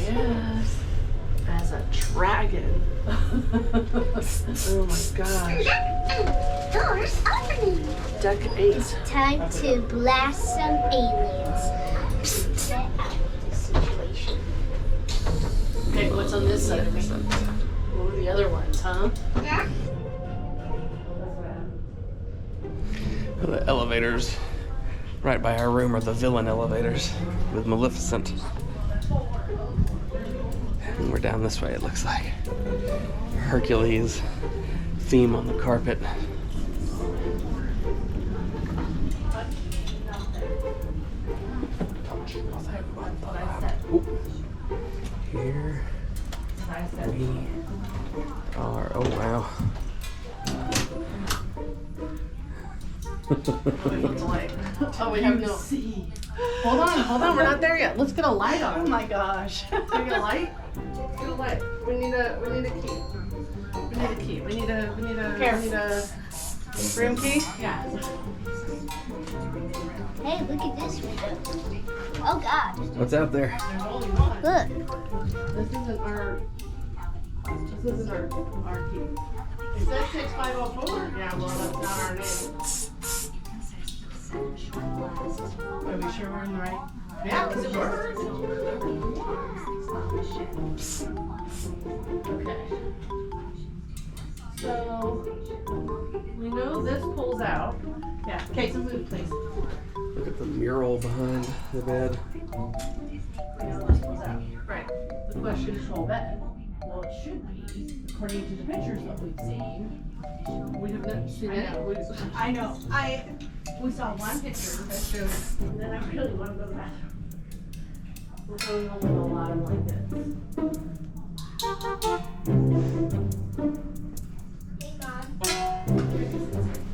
Yes. As a dragon. Oh my gosh. Doors opening. Deck 8. Time to blast some aliens. Get out of this situation. Okay, what's on this side? What were the other ones, huh? Yeah. The elevators right by our room are the villain elevators with Maleficent. And we're down this way, it looks like. Hercules theme on the carpet. Here we are. Oh wow. Oh, we have no. Hold on, we're not there yet. Let's get a light on. Oh my gosh. Can we get a light? Let's get a light. We need a key. We need a key. We need a room key? Yeah. Hey, look at this window. Oh God. What's out there? There's only one. Look. This isn't our key. Is that 6504? Yeah, well, that's not our name. Are we sure we're in the right? Yeah, because it works. Okay. So, we know this pulls out. Yeah, okay, so move, please. Look at the mural behind the bed. We know this pulls out. Right. The question is, whole bed. Well, it should be, according to the pictures that we've seen. We have not seen it. I know. We saw one picture that shows that I really want to go to the bathroom. We're going home with a lot of blankets.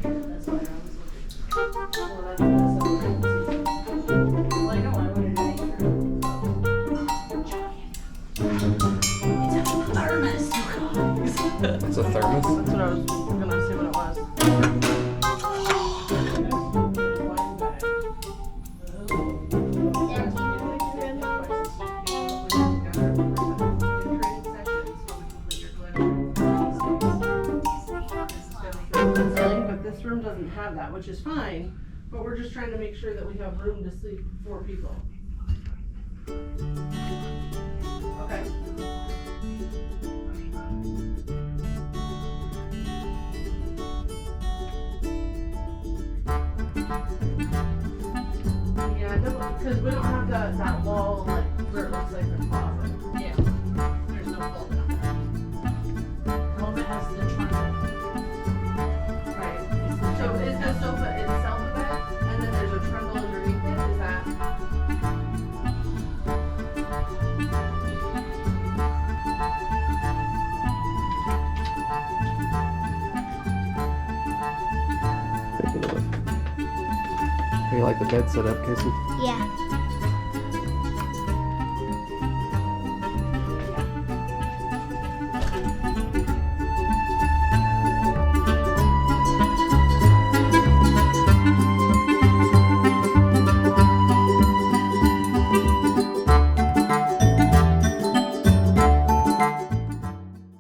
That's why I was looking. Well, that's Well, I know I wanted to make sure. It's a thermos, you guys. It's a thermos. That's what I was gonna see what it was. But this room doesn't have that, which is fine, but we're just trying to make sure that we have room to sleep 4 people. Okay. Yeah, because we don't have that wall like where it looks like a closet. Yeah. There's no fold down there. Well, it has the trunk. Right. So is the sofa itself a bed, and then there's a trundle underneath it? Is that? How do you like the bed set up, Casey? Yeah.